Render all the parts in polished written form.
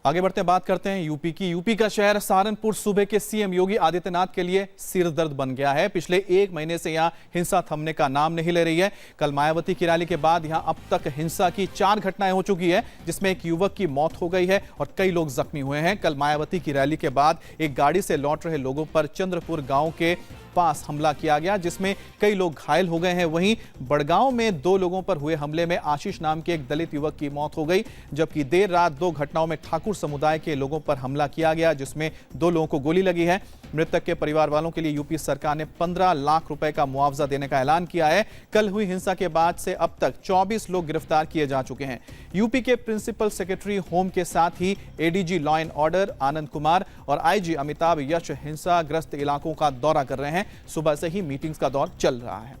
आगे बढ़ते हैं, बात करते हैं यूपी की। यूपी का शहर सहारनपुर सूबे के सीएम योगी आदित्यनाथ के लिए सिरदर्द बन गया है। पिछले एक महीने से यहां हिंसा थमने का नाम नहीं ले रही है। कल मायावती की रैली के बाद यहां अब तक हिंसा की 4 घटनाएं हो चुकी है, जिसमें एक युवक की मौत हो गई है और कई लोग जख्मी हुए हैं। कल मायावती की रैली के बाद एक गाड़ी से लौट रहे लोगों पर चंद्रपुर गांव के पास हमला किया गया, जिसमें कई लोग घायल हो गए हैं। वहीं बड़गांव में 2 लोगों पर हुए हमले में आशीष नाम के एक दलित युवक की मौत हो गई, जबकि देर रात 2 घटनाओं में ठाकुर समुदाय के लोगों पर हमला किया गया, जिसमें 2 लोगों को गोली लगी है। मृतक के परिवार वालों के लिए यूपी सरकार ने 15 लाख रुपए का मुआवजा देने का ऐलान किया है। कल हुई हिंसा के बाद से अब तक 24 लोग गिरफ्तार किए जा चुके हैं। यूपी के प्रिंसिपल सेक्रेटरी होम के साथ ही ADG law and order Anand Kumar और आईजी अमिताभ यश हिंसाग्रस्त इलाकों का दौरा कर रहे हैं। सुबह से ही मीटिंग्स का दौर चल रहा है।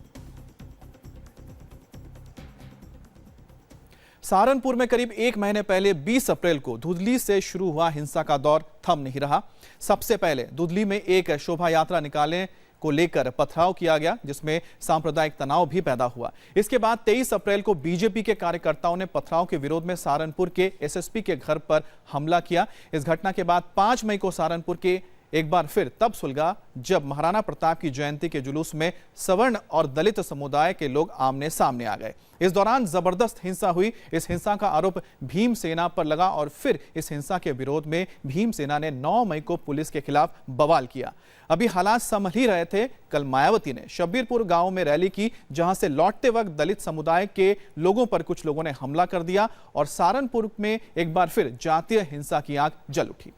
सहारनपुर में करीब 1 महीने पहले 20 अप्रैल को धुंधली से शुरू हुआ हिंसा का दौर थम नहीं रहा। सबसे पहले धुंधली में एक शोभा यात्रा निकालने को लेकर पथराव किया गया, जिसमें सांप्रदायिक तनाव भी पैदा हुआ। इसके बाद 23 अप्रैल को बीजेपी के कार्यकर्ताओं ने पथराव के विरोध में सहारनपुर के एसएसपी के घर पर हमला किया। इस घटना के बाद 5 मई को सहारनपुर के एक बार फिर तब सुलगा जब महाराणा प्रताप की जयंती के जुलूस में सवर्ण और दलित समुदाय के लोग आमने सामने आ गए। इस दौरान जबरदस्त हिंसा हुई। इस हिंसा का आरोप भीम सेना पर लगा और फिर इस हिंसा के विरोध में भीम सेना ने 9 मई को पुलिस के खिलाफ बवाल किया। अभी हालात संभल ही रहे थे, कल मायावती ने शब्बीरपुर गांव में रैली की, जहां से लौटते वक्त दलित समुदाय के लोगों पर कुछ लोगों ने हमला कर दिया और सहारनपुर में एक बार फिर जातीय हिंसा की आग जल उठी।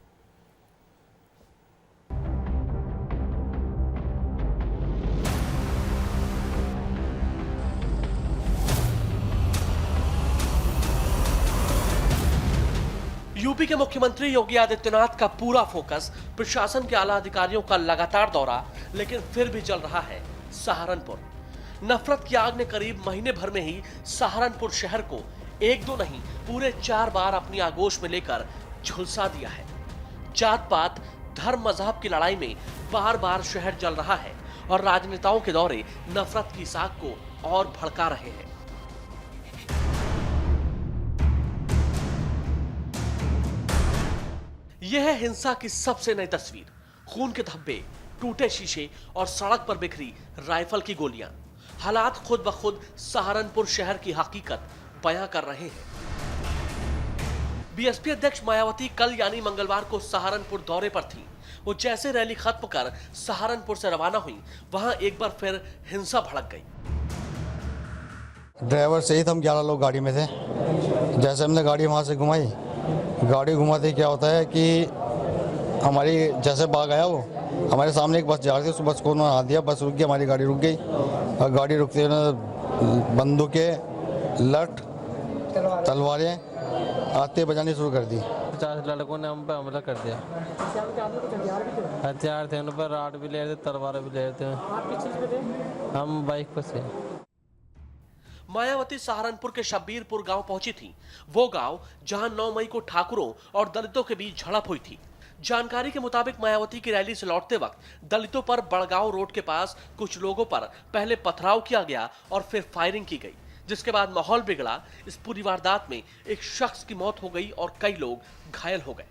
यूपी के मुख्यमंत्री योगी आदित्यनाथ का पूरा फोकस प्रशासन के आला अधिकारियों का लगातार दौरा, लेकिन फिर भी जल रहा है सहारनपुर। नफरत की आग ने करीब महीने भर में ही सहारनपुर शहर को 1-2 नहीं पूरे 4 बार अपनी आगोश में लेकर झुलसा दिया है। जात पात धर्म मजहब की लड़ाई में बार बार शहर जल रहा है और राजनेताओं के दौरे नफरत की साग को और भड़का रहे हैं। यह है हिंसा की सबसे नई तस्वीर। खून के धब्बे, टूटे शीशे और सड़क पर बिखरी राइफल की गोलियां। हालात खुद ब खुद सहारनपुर शहर की हकीकत बयां कर रहे हैं। बीएसपी अध्यक्ष मायावती कल यानी मंगलवार को सहारनपुर दौरे पर थी। वो जैसे रैली खत्म कर सहारनपुर से रवाना हुई, वहां एक बार फिर हिंसा भड़क गई। ड्राइवर सहित हम 11 लोग गाड़ी में थे। जैसे हमने गाड़ी वहां से घुमाई, गाड़ी घुमाते क्या होता है कि हमारी जैसे भाग आया वो, हमारे सामने एक बस जा रही थी, उस बस को उन्होंने हाथ दिया, बस रुक गई, हमारी गाड़ी रुक गई और गाड़ी रुकते उन्होंने बंदूकें, लठ, तलवारें आते बजानी शुरू कर दी। 50 लड़कों ने हम पे हमला कर दिया। हथियार थे, उन पर राड भी ले रहे थे, तलवार भी ले रहे थे। हम बाइक पर से। मायावती सहारनपुर के शब्बीरपुर गांव पहुंची थी, वो गांव जहां 9 मई को ठाकुरों और दलितों के बीच झड़प हुई थी। जानकारी के मुताबिक मायावती की रैली से लौटते वक्त दलितों पर बड़गांव रोड के पास कुछ लोगों पर पहले पथराव किया गया और फिर फायरिंग की गई, जिसके बाद माहौल बिगड़ा। इस पूरी वारदात में एक शख्स की मौत हो गई और कई लोग घायल हो गए।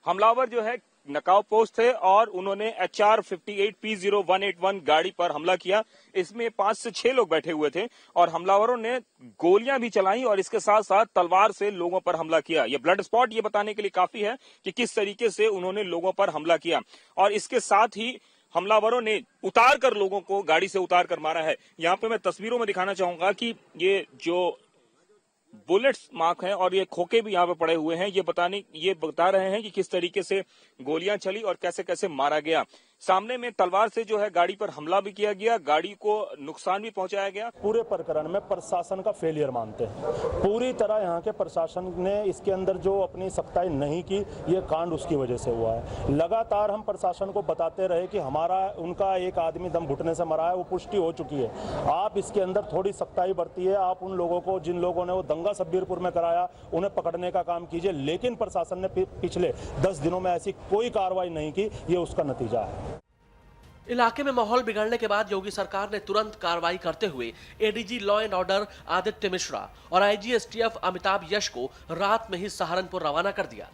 हमलावर जो है नकाब पोस्ट थे और उन्होंने HR 58 P0181 गाड़ी पर हमला किया। इसमें 5 से 6 लोग बैठे हुए थे और हमलावरों ने गोलियां भी चलाई और इसके साथ साथ तलवार से लोगों पर हमला किया। ये ब्लड स्पॉट ये बताने के लिए काफी है कि किस तरीके से उन्होंने लोगों पर हमला किया और इसके साथ ही हमलावरों ने उतार कर लोगों को गाड़ी से उतार कर मारा है। यहाँ पे मैं तस्वीरों में दिखाना चाहूंगा कि ये जो बुलेट्स मार्क हैं और ये खोखे भी यहाँ पे पड़े हुए हैं, ये बता रहे हैं कि किस तरीके से गोलियां चली और कैसे कैसे मारा गया। सामने में तलवार से जो है गाड़ी पर हमला भी किया गया, गाड़ी को नुकसान भी पहुंचाया गया। पूरे प्रकरण में प्रशासन का फेलियर मानते हैं। पूरी तरह यहाँ के प्रशासन ने इसके अंदर जो अपनी सख्ताई नहीं की, ये कांड उसकी वजह से हुआ है। लगातार हम प्रशासन को बताते रहे कि उनका एक आदमी दम घुटने से मरा है, वो पुष्टि हो चुकी है। आप इसके अंदर थोड़ी सख्ताई बरतिए, आप उन लोगों को जिन लोगों ने वो दंगा शब्बीरपुर में कराया उन्हें पकड़ने का काम कीजिए, लेकिन प्रशासन ने पिछले 10 दिनों में ऐसी कोई कार्रवाई नहीं की, ये उसका नतीजा है। इलाके में माहौल बिगड़ने के बाद योगी सरकार ने तुरंत कार्रवाई करते हुए ADG law and order Aditya Mishra और आईजी एसटीएफ अमिताभ यश को रात में ही सहारनपुर रवाना कर दिया।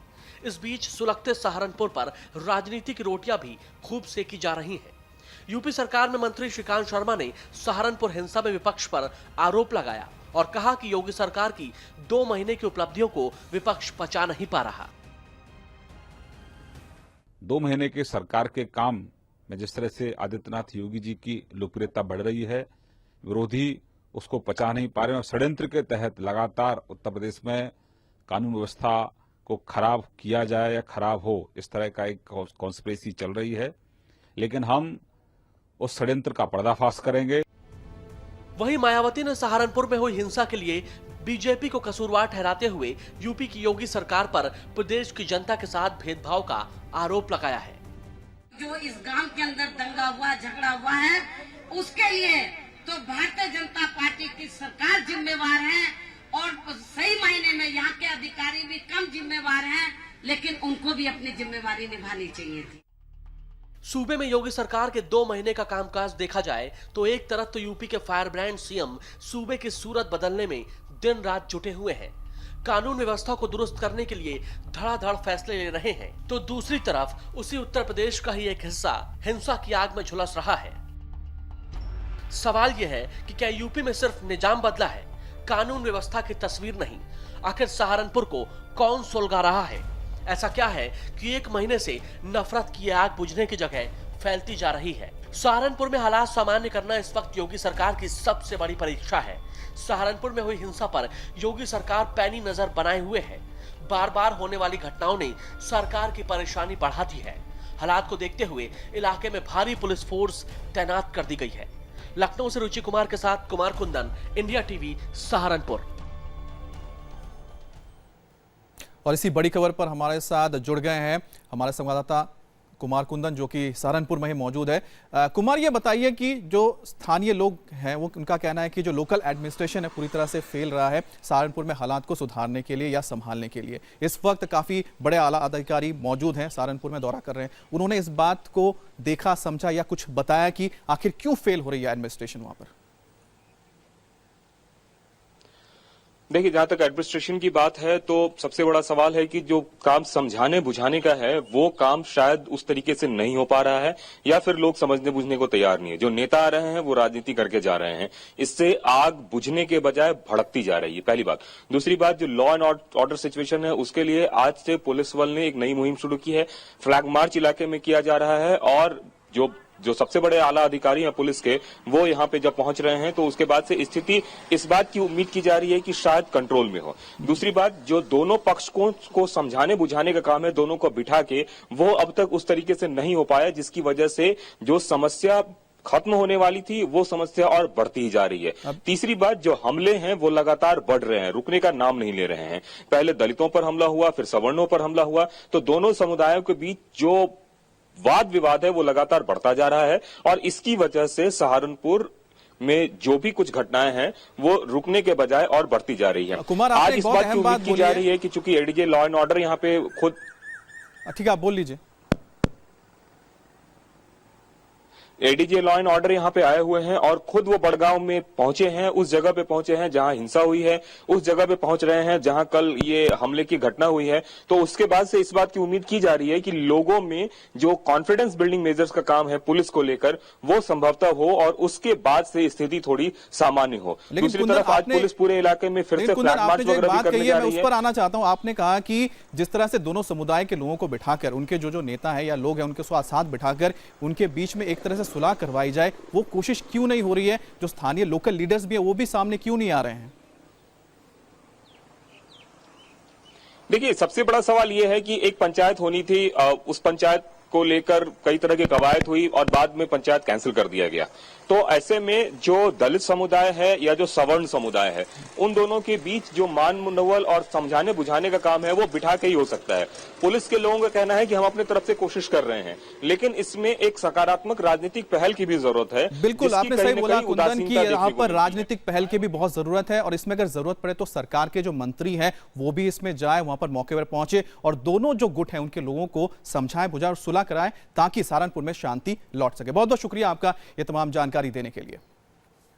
इस बीच सुलगते सहारनपुर पर राजनीति की रोटियां भी खूब सेकी जा रही हैं। यूपी सरकार में मंत्री श्रीकांत शर्मा ने सहारनपुर हिंसा में विपक्ष पर आरोप लगाया और कहा कि योगी सरकार की 2 महीने की उपलब्धियों को विपक्ष पचा नहीं पा रहा। 2 महीने के सरकार के काम में जिस तरह से आदित्यनाथ योगी जी की लोकप्रियता बढ़ रही है, विरोधी उसको पचा नहीं पा रहे हैं और षड्यंत्र के तहत लगातार उत्तर प्रदेश में कानून व्यवस्था को खराब किया जाए या खराब हो, इस तरह का एक कॉन्स्पिरेसी चल रही है। लेकिन हम उस षड्यंत्र का पर्दाफाश करेंगे। वहीं मायावती ने सहारनपुर में हुई हिंसा के लिए बीजेपी को कसूरवार ठहराते हुए यूपी की योगी सरकार पर प्रदेश की जनता के साथ भेदभाव का आरोप लगाया है। जो इस गांव के अंदर दंगा हुआ, झगड़ा हुआ है, उसके लिए तो भारतीय जनता पार्टी की सरकार जिम्मेवार है और सही मायने में यहाँ के अधिकारी भी कम जिम्मेवार हैं, लेकिन उनको भी अपनी जिम्मेवारी निभानी चाहिए थी। सूबे में योगी सरकार के 2 महीने का कामकाज देखा जाए तो एक तरफ तो यूपी के फायर ब्रांड सीएम सूबे की सूरत बदलने में दिन रात जुटे हुए हैं, कानून व्यवस्था को दुरुस्त करने के लिए धड़ाधड़ फैसले ले रहे हैं, तो दूसरी तरफ उसी उत्तर प्रदेश का ही एक हिस्सा हिंसा की आग में झुलस रहा है। सवाल यह है कि क्या यूपी में सिर्फ निजाम बदला है, कानून व्यवस्था की तस्वीर नहीं? आखिर सहारनपुर को कौन सुलगा रहा है? ऐसा क्या है कि 1 महीने से नफरत की आग बुझने की जगह फैलती जा रही है? सहारनपुर में हालात सामान्य करना इस वक्त योगी सरकार की सबसे बड़ी परीक्षा है। सहारनपुर में हुई हिंसा पर योगी सरकार पैनी नजर बनाए हुए है। बार बार होने वाली घटनाओं ने सरकार की परेशानी बढ़ा दी है। हालात को देखते हुए इलाके में भारी पुलिस फोर्स तैनात कर दी गई है। लखनऊ से रुचि कुमार के साथ कुमार कुंदन, इंडिया टीवी, सहारनपुर। और इसी बड़ी खबर पर हमारे साथ जुड़ गए हैं हमारे संवाददाता कुमार कुंदन, जो कि सहारनपुर में ही मौजूद है। कुमार, ये बताइए कि जो स्थानीय लोग हैं वो उनका कहना है कि जो लोकल एडमिनिस्ट्रेशन है पूरी तरह से फेल रहा है सहारनपुर में हालात को सुधारने के लिए या संभालने के लिए। इस वक्त काफ़ी बड़े आला अधिकारी मौजूद हैं, सहारनपुर में दौरा कर रहे हैं। उन्होंने इस बात को देखा, समझा या कुछ बताया कि आखिर क्यों फेल हो रही है एडमिनिस्ट्रेशन वहाँ पर? देखिए, जहां तक एडमिनिस्ट्रेशन की बात है तो सबसे बड़ा सवाल है कि जो काम समझाने बुझाने का है वो काम शायद उस तरीके से नहीं हो पा रहा है, या फिर लोग समझने बुझने को तैयार नहीं है। जो नेता आ रहे हैं वो राजनीति करके जा रहे हैं, इससे आग बुझने के बजाय भड़कती जा रही है, पहली बात। दूसरी बात, जो लॉ एंड ऑर्डर सिचुएशन है उसके लिए आज से पुलिस बल ने एक नई मुहिम शुरू की है। फ्लैग मार्च इलाके में किया जा रहा है और जो सबसे बड़े आला अधिकारी हैं पुलिस के, वो यहाँ पे जब पहुंच रहे हैं तो उसके बाद से स्थिति इस बात की उम्मीद की जा रही है कि शायद कंट्रोल में हो। दूसरी बात, जो दोनों पक्ष को समझाने बुझाने का काम है, दोनों को बिठा के, वो अब तक उस तरीके से नहीं हो पाया, जिसकी वजह से जो समस्या खत्म होने वाली थी वो समस्या और बढ़ती ही जा रही है। तीसरी बात, जो हमले हैं वो लगातार बढ़ रहे हैं, रुकने का नाम नहीं ले रहे हैं। पहले दलितों पर हमला हुआ, फिर सवर्णों पर हमला हुआ, तो दोनों समुदायों के बीच जो वाद विवाद है वो लगातार बढ़ता जा रहा है और इसकी वजह से सहारनपुर में जो भी कुछ घटनाएं हैं वो रुकने के बजाय और बढ़ती जा रही है। आज इस बात की उम्मीद की जा रही है कि चूंकि एडीजे लॉ एंड ऑर्डर यहाँ पे खुद, ठीक है, आप बोल लीजिए। एडीजे लॉ एंड ऑर्डर यहाँ पे आए हुए हैं और खुद वो बड़गांव में पहुंचे हैं, उस जगह पे पहुंचे हैं जहां हिंसा हुई है, उस जगह पे पहुंच रहे हैं जहां कल ये हमले की घटना हुई है। तो उसके बाद से इस बात की उम्मीद की जा रही है कि लोगों में जो कॉन्फिडेंस बिल्डिंग मेजर्स का काम है पुलिस को लेकर वो संभवतः हो और उसके बाद से स्थिति थोड़ी सामान्य हो। दूसरी तरफ आज पुलिस पूरे इलाके में फिर से फ्लैग मार्च वगैरह भी करने जा रही है। उस पर आना चाहता हूं। आपने कहा कि जिस तरह से दोनों समुदाय के लोगों को बिठाकर, उनके जो नेता है या लोग हैं उनके साथ बिठाकर उनके बीच में एक तरह से सुलह करवाई जाए, वो कोशिश क्यों नहीं हो रही है? जो स्थानीय लोकल लीडर्स भी है वो भी सामने क्यों नहीं आ रहे हैं? देखिए, सबसे बड़ा सवाल यह है कि एक पंचायत होनी थी, उस पंचायत को लेकर कई तरह की कवायद हुई और बाद में पंचायत कैंसिल कर दिया गया। तो ऐसे में जो दलित समुदाय है या जो सवर्ण समुदाय है, उन दोनों के बीच जो मान मनोबल और समझाने बुझाने का काम है वो बिठा के ही हो सकता है। पुलिस के लोगों का कहना है कि हम अपनी तरफ से कोशिश कर रहे हैं, लेकिन इसमें एक सकारात्मक राजनीतिक पहल की भी जरूरत है। बिल्कुल, आपने सही बोला कुंदन की यहाँ पर राजनीतिक पहल की भी बहुत जरूरत है और इसमें अगर जरूरत पड़े तो सरकार के जो मंत्री हैं वो भी इसमें जाए, वहां पर मौके पर पहुंचे और दोनों जो गुट है उनके लोगों को समझाएं बुझाएं और सुलह पूरा कराएं ताकि सहारनपुर में शांति लौट सके। बहुत बहुत शुक्रिया आपका ये तमाम जानकारी देने के लिए।